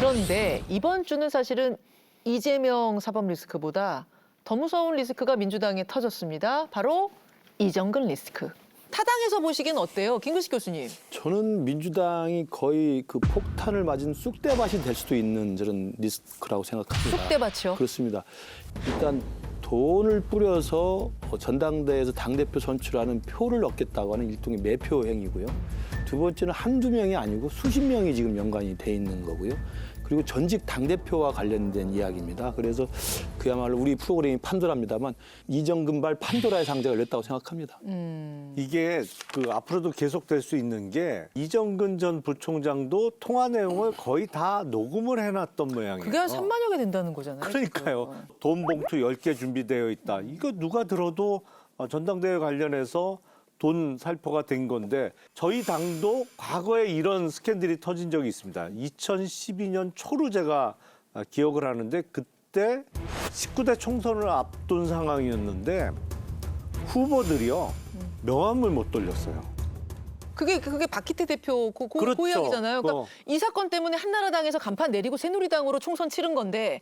그런데 이번 주는 사실은 이재명 사법 리스크보다 더 무서운 리스크가 민주당에 터졌습니다. 바로 이정근 리스크. 타당해서 보시기엔 어때요? 김근식 교수님. 저는 민주당이 거의 그 폭탄을 맞은 쑥대밭이 될 수도 있는 저런 리스크라고 생각합니다. 쑥대밭이요? 그렇습니다. 일단 돈을 뿌려서 전당대회에서 당대표 선출하는 표를 얻겠다고 하는 일종의 매표 행위고요. 두 번째는 한두 명이 아니고 수십 명이 지금 연관이 돼 있는 거고요. 그리고 전직 당대표와 관련된 이야기입니다. 그래서 그야말로 우리 프로그램이 판도라입니다만 이정근발 판도라의 상자가 열렸다고 생각합니다. 이게 그 앞으로도 계속될 수 있는 게 이정근 전 부총장도 통화 내용을 거의 다 녹음을 해놨던 모양이에요. 그게 한 3만여 개 된다는 거잖아요. 그러니까요. 지금. 돈 봉투 10개 준비되어 있다. 이거 누가 들어도 전당대회 관련해서 돈 살포가 된 건데 저희 당도 과거에 이런 스캔들이 터진 적이 있습니다. 2012년 초로 제가 기억을 하는데 그때 19대 총선을 앞둔 상황이었는데 후보들이요. 명함을 못 돌렸어요. 그게 박희태 대표 그 그렇죠. 이야기잖아요. 그러니까 이 사건 때문에 한나라당에서 간판 내리고 새누리당으로 총선 치른 건데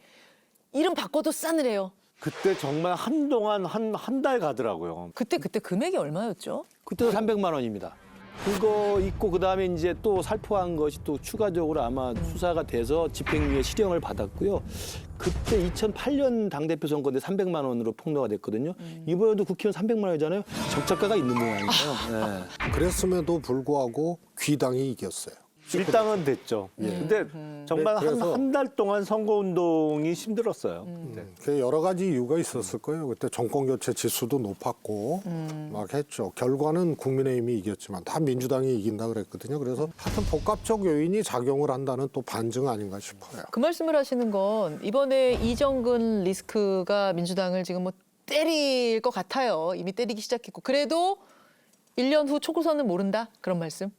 이름 바꿔도 싸늘해요. 그때 정말 한동안 한 달 가더라고요. 그때 금액이 얼마였죠? 그때도 300만 원입니다. 그거 있고 그다음에 이제 또 살포한 것이 또 추가적으로 아마 수사가 돼서 집행유예 실형을 받았고요. 그때 2008년 당대표 선거 때 300만 원으로 폭로가 됐거든요. 이번에도 국회의원 300만 원이잖아요. 적자가가 있는 모양이에요. 네. 그랬음에도 불구하고 귀당이 이겼어요. 일당은 됐죠. 근데 정말 네, 그래서- 한 달 동안 선거운동이 힘들었어요. 네. 그 여러 가지 이유가 있었을 거예요. 그때 정권 교체 지수도 높았고 막 했죠. 결과는 국민의힘이 이겼지만 다 민주당이 이긴다 그랬거든요. 그래서 하여튼 복합적 요인이 작용을 한다는 또 반증 아닌가 싶어요. 그 말씀을 하시는 건 이번에 이정근 리스크가 민주당을 지금 뭐 때릴 것 같아요. 이미 때리기 시작했고. 그래도 1년 후 초구선은 모른다? 그런 말씀?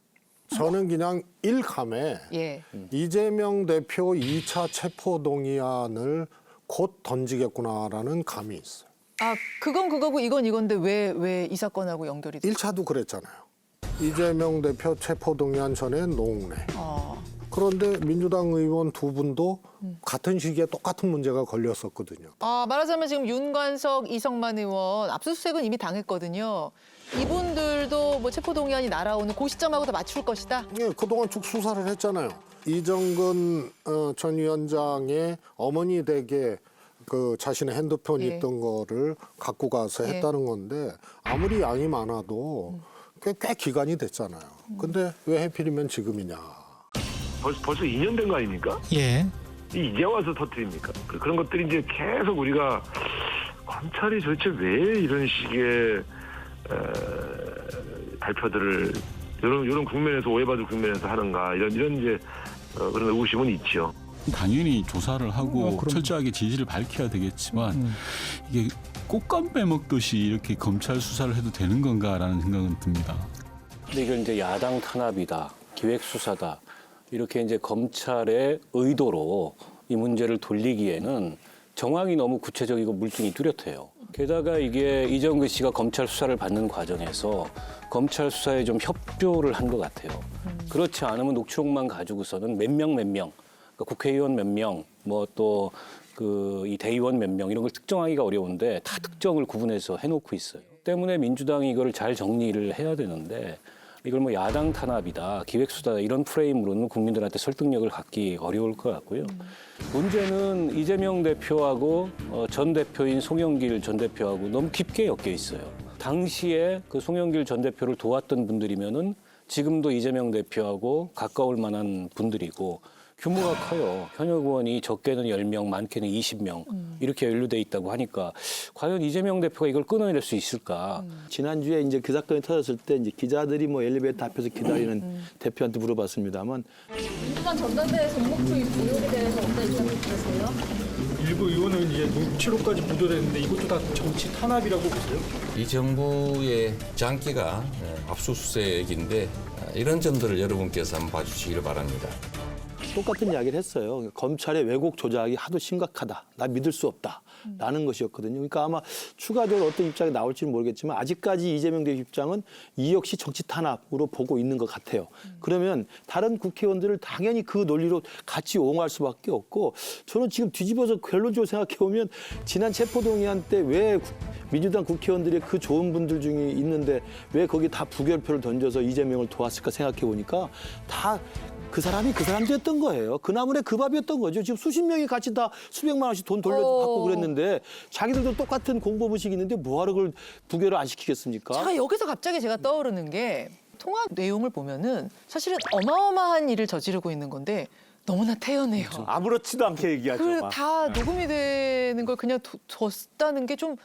저는 그냥 일감에 예. 이재명 대표 2차 체포동의안을 곧 던지겠구나라는 감이 있어요. 아, 그건 그거고 이건 이건데 왜 이 사건하고 연결이 돼? 1차도 그랬잖아요. 이재명 대표 체포동의안 전에 노웅래. 그런데 민주당 의원 두 분도 같은 시기에 똑같은 문제가 걸렸었거든요. 아, 말하자면 지금 윤관석, 이성만 의원 압수수색은 이미 당했거든요. 이분들도 뭐 체포동의안이 날아오는 그 시점하고 다 맞출 것이다. 예, 그동안 쭉 수사를 했잖아요. 이정근 전 위원장의 어머니 댁에 그 자신의 핸드폰 예. 있던 거를 갖고 가서 예. 했다는 건데 아무리 양이 많아도 꽤 기간이 됐잖아요. 근데 왜 하필이면 지금이냐. 벌써 2년 된 거 아닙니까? 예. 이제 와서 터뜨립니까? 그런 것들이 이제 계속 우리가 검찰이 도대체 왜 이런 식의 발표들을 이런 국면에서 오해받을 국면에서 하는가 이런 이제 그런 의구심은 있죠. 당연히 조사를 하고 철저하게 지지를 밝혀야 되겠지만 이게 꽃감 빼먹듯이 이렇게 검찰 수사를 해도 되는 건가라는 생각은 듭니다. 근데 이걸 이제 야당 탄압이다, 기획 수사다 이렇게 이제 검찰의 의도로 이 문제를 돌리기에는 정황이 너무 구체적이고 물증이 뚜렷해요. 게다가 이게 이정근 씨가 검찰 수사를 받는 과정에서 검찰 수사에 좀 협조를 한 것 같아요. 그렇지 않으면 녹취록만 가지고서는 몇 명, 그러니까 국회의원 몇 명, 뭐 또 이 대의원 몇 명 이런 걸 특정하기가 어려운데 다 특정을 구분해서 해놓고 있어요. 때문에 민주당이 이거를 잘 정리를 해야 되는데 이걸 뭐 야당 탄압이다, 기획수다 이런 프레임으로는 국민들한테 설득력을 갖기 어려울 것 같고요. 문제는 이재명 대표하고 전 대표인 송영길 전 대표하고 너무 깊게 엮여 있어요. 당시에 그 송영길 전 대표를 도왔던 분들이면은 지금도 이재명 대표하고 가까울 만한 분들이고 규모가 커요. 현역 의원이 적게는 10명, 많게는 20명 이렇게 연루돼 있다고 하니까 과연 이재명 대표가 이걸 끊어낼 수 있을까? 지난주에 이제 그 사건이 터졌을 때 이제 기자들이 뭐 엘리베이터 앞에서 기다리는 대표한테 물어봤습니다만 민주당 전당대회 전목 투입 의혹에 대해서 어떤 입장 주세요? 일부 의원은 이제 녹취록까지 보도됐는데 이것도 다 정치 탄압이라고 보세요? 이 정부의 장기가 압수수색인데 이런 점들을 여러분께서 한번 봐주시기를 바랍니다. 똑같은 이야기를 했어요. 검찰의 왜곡 조작이 하도 심각하다. 나 믿을 수 없다. 라는 것이었거든요. 그러니까 아마 추가적으로 어떤 입장이 나올지는 모르겠지만 아직까지 이재명 대표 입장은 이 역시 정치 탄압으로 보고 있는 것 같아요. 그러면 다른 국회의원들을 당연히 그 논리로 같이 옹호할 수밖에 없고 저는 지금 뒤집어서 결론적으로 생각해 보면 지난 체포동의안 때 왜 민주당 국회의원들이 그 좋은 분들 중에 있는데 왜 거기 다 부결표를 던져서 이재명을 도왔을까 생각해 보니까 다 그 사람이 그 사람들이었던 거예요. 그 나물에 그 밥이었던 거죠. 지금 수십 명이 같이 다 수백만 원씩 돈 돌려받고 그랬는데 자기들도 똑같은 공보부식이 있는데 뭐하러 그걸 부결을 안 시키겠습니까? 자, 여기서 갑자기 제가 떠오르는 게 통화 내용을 보면은 사실은 어마어마한 일을 저지르고 있는 건데 너무나 태연해요. 아무렇지도 않게 얘기하죠. 막. 다 녹음이 되는 걸 그냥 뒀다는 게 좀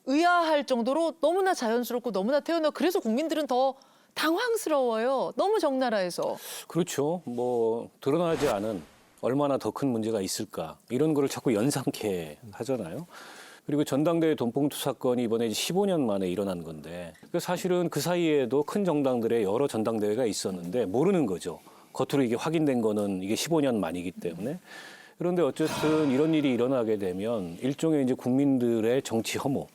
의아할 정도로 너무나 자연스럽고 너무나 태연하고 그래서 국민들은 더 당황스러워요. 너무 적나라해서. 그렇죠. 뭐 드러나지 않은 얼마나 더 큰 문제가 있을까 이런 거를 자꾸 연상케 하잖아요. 그리고 전당대회 돈봉투 사건이 이번에 15년 만에 일어난 건데 사실은 그 사이에도 큰 정당들의 여러 전당대회가 있었는데 모르는 거죠. 겉으로 이게 확인된 거는 이게 15년 만이기 때문에. 그런데 어쨌든 이런 일이 일어나게 되면 일종의 이제 국민들의 정치 혐오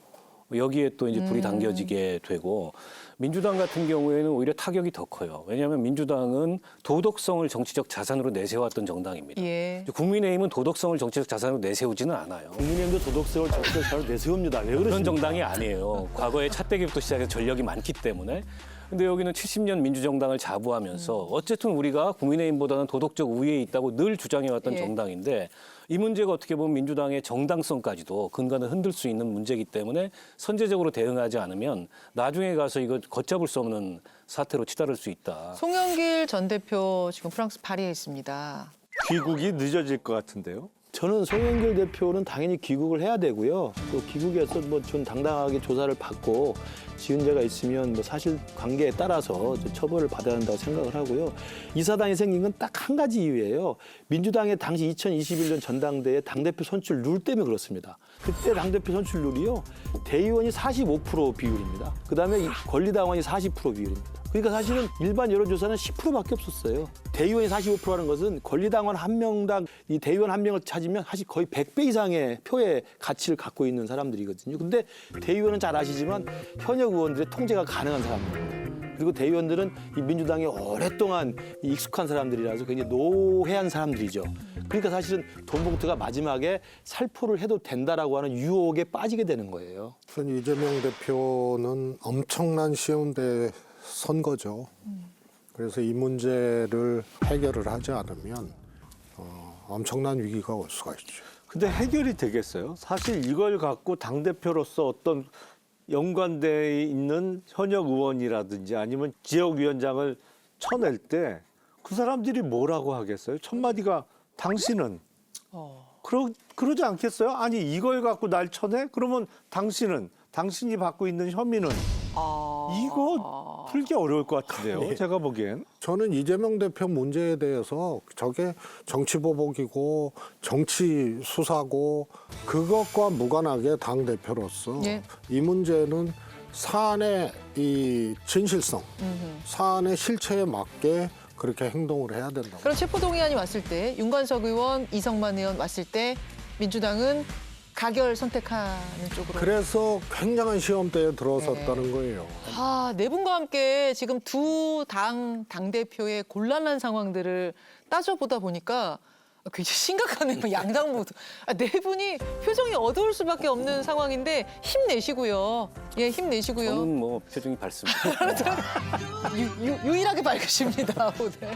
여기에 또 이제 불이 당겨지게 되고 민주당 같은 경우에는 오히려 타격이 더 커요. 왜냐하면 민주당은 도덕성을 정치적 자산으로 내세웠던 정당입니다. 예. 국민의힘은 도덕성을 정치적 자산으로 내세우지는 않아요. 국민의힘도 도덕성을 정치적 자산으로 내세웁니다. 왜 그런 그러십니까? 정당이 아니에요. 과거에 차떼기부터 시작해서 전력이 많기 때문에. 근데 여기는 70년 민주정당을 자부하면서 어쨌든 우리가 국민의힘보다는 도덕적 우위에 있다고 늘 주장해왔던 예. 정당인데 이 문제가 어떻게 보면 민주당의 정당성까지도 근간을 흔들 수 있는 문제이기 때문에 선제적으로 대응하지 않으면 나중에 가서 이거 걷잡을 수 없는 사태로 치달을 수 있다. 송영길 전 대표 지금 프랑스 파리에 있습니다. 귀국이 늦어질 것 같은데요. 저는 송영길 대표는 당연히 귀국을 해야 되고요. 또 귀국해서 뭐 좀 당당하게 조사를 받고 지은 죄가 있으면 뭐 사실 관계에 따라서 처벌을 받아야 한다고 생각을 하고요. 이 사단이 생긴 건 딱 한 가지 이유예요. 민주당의 당시 2021년 전당대회 당대표 선출 룰 때문에 그렇습니다. 그때 당대표 선출 룰이요. 대의원이 45% 비율입니다. 그다음에 권리당원이 40% 비율입니다. 그러니까 사실은 일반 여론조사는 10%밖에 없었어요. 대의원이 45%라는 것은 권리당원 한 명당 이 대의원 한 명을 찾으면 사실 거의 100배 이상의 표의 가치를 갖고 있는 사람들이거든요. 근데 대의원은 잘 아시지만 현역 의원들의 통제가 가능한 사람들입니다. 그리고 대의원들은 이 민주당에 오랫동안 익숙한 사람들이라서 굉장히 노회한 사람들이죠. 그러니까 사실은 돈봉투가 마지막에 살포를 해도 된다라고 하는 유혹에 빠지게 되는 거예요. 우선 이재명 대표는 엄청난 시험대에 선 거죠. 그래서 이 문제를 해결을 하지 않으면 엄청난 위기가 올 수가 있죠. 근데 해결이 되겠어요? 사실 이걸 갖고 당대표로서 어떤 연관돼 있는 현역 의원이라든지 아니면 지역위원장을 쳐낼 때 그 사람들이 뭐라고 하겠어요? 첫 마디가 당신은 그러지 않겠어요? 아니 이걸 갖고 날 쳐내? 그러면 당신이 받고 있는 혐의는 이거 풀기 어려울 것 같은데요. 제가 보기엔. 저는 이재명 대표 문제에 대해서 저게 정치보복이고 정치 수사고 그것과 무관하게 당대표로서 예. 이 문제는 사안의 이 진실성, 사안의 실체에 맞게 그렇게 행동을 해야 된다고. 그런 체포동의안이 왔을 때 윤관석 의원, 이성만 의원 왔을 때 민주당은 가결 선택하는 쪽으로. 그래서 굉장한 시험대에 들어섰다는 거예요. 네 분과 함께 지금 두 당대표의 곤란한 상황들을 따져보다 보니까 굉장히 심각하네요. 양당 모두. 네 분이 표정이 어두울 수밖에 없는 상황인데 힘내시고요. 예, 힘내시고요. 저는 뭐 표정이 밝습니다. 유일하게 밝으십니다, 오늘.